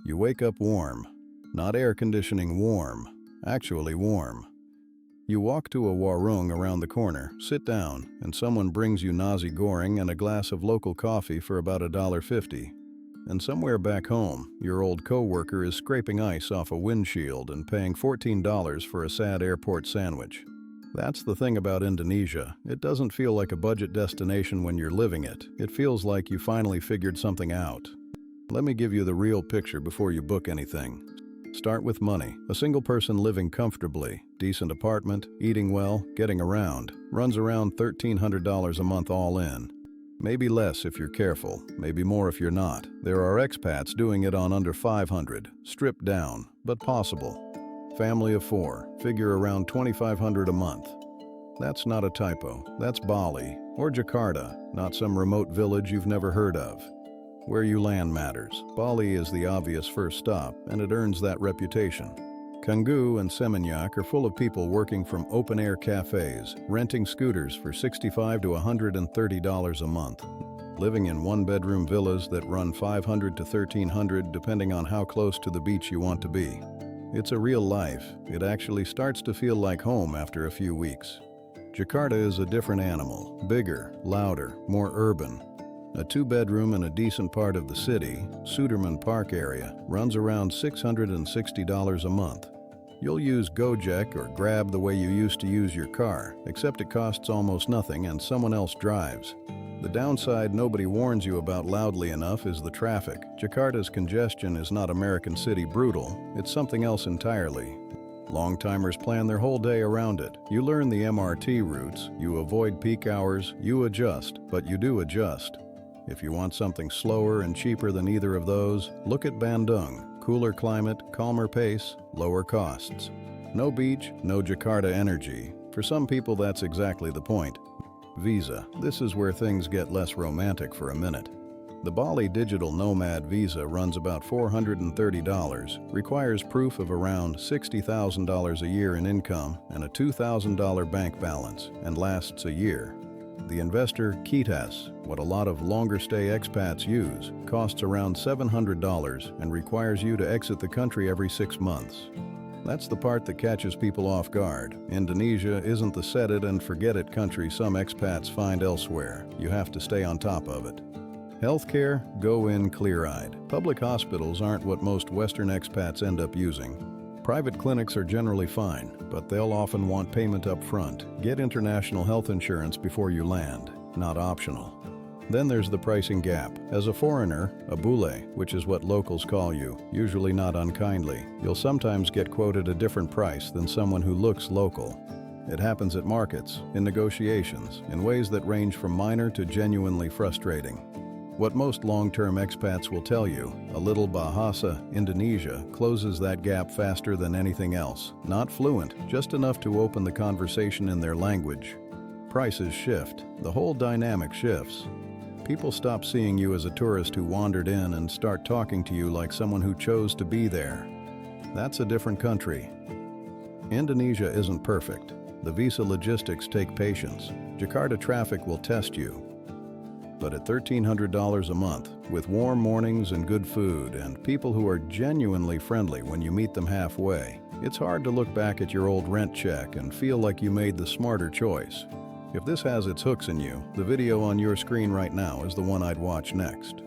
You wake up warm. Not air conditioning warm, actually warm. You walk to a warung around the corner, sit down, and someone brings you nasi goreng and a glass of local coffee for about $1.50. And somewhere back home, your old co-worker is scraping ice off a windshield and paying $14 for a sad airport sandwich. That's the thing about Indonesia. It doesn't feel like a budget destination when you're living it. It feels like you finally figured something out. Let me give you the real picture before you book anything. Start with money. A single person living comfortably, decent apartment, eating well, getting around, runs around $1,300 a month all in. Maybe less if you're careful, maybe more if you're not. There are expats doing it on under $500, stripped down, but possible. Family of 4, figure around $2,500 a month. That's not a typo. That's Bali or Jakarta, not some remote village you've never heard of. Where you land matters. Bali is the obvious first stop, and it earns that reputation. Canggu and Seminyak are full of people working from open-air cafes, renting scooters for $65 to $130 a month, living in one-bedroom villas that run $500 to $1,300 depending on how close to the beach you want to be. It's a real life. It actually starts to feel like home after a few weeks. Jakarta is a different animal, bigger, louder, more urban. A 2-bedroom in a decent part of the city, Sudirman Park area, runs around $660 a month. You'll use Gojek or Grab the way you used to use your car, except it costs almost nothing and someone else drives. The downside nobody warns you about loudly enough is the traffic. Jakarta's congestion is not American city brutal, it's something else entirely. Long-timers plan their whole day around it. You learn the MRT routes, you avoid peak hours, you adjust, but you do adjust. If you want something slower and cheaper than either of those, look at Bandung. Cooler climate, calmer pace, lower costs. No beach, no Jakarta energy. For some people that's exactly the point. Visa. This is where things get less romantic for a minute. The Bali Digital Nomad Visa runs about $430, requires proof of around $60,000 a year in income and a $2,000 bank balance, and lasts a year. The investor Kitas, what a lot of longer-stay expats use, costs around $700 and requires you to exit the country every 6 months. That's the part that catches people off guard. Indonesia isn't the set-it-and-forget-it country some expats find elsewhere. You have to stay on top of it. Healthcare, go in clear-eyed. Public hospitals aren't what most Western expats end up using. Private clinics are generally fine, but they'll often want payment up front. Get international health insurance before you land, not optional. Then there's the pricing gap. As a foreigner, a bule, which is what locals call you, usually not unkindly, you'll sometimes get quoted a different price than someone who looks local. It happens at markets, in negotiations, in ways that range from minor to genuinely frustrating. What most long-term expats will tell you, a little Bahasa, Indonesia, closes that gap faster than anything else. Not fluent, just enough to open the conversation in their language. Prices shift. The whole dynamic shifts. People stop seeing you as a tourist who wandered in and start talking to you like someone who chose to be there. That's a different country. Indonesia isn't perfect. The visa logistics take patience. Jakarta traffic will test you. But at $1,300 a month, with warm mornings and good food and people who are genuinely friendly when you meet them halfway, it's hard to look back at your old rent check and feel like you made the smarter choice. If this has its hooks in you, the video on your screen right now is the one I'd watch next.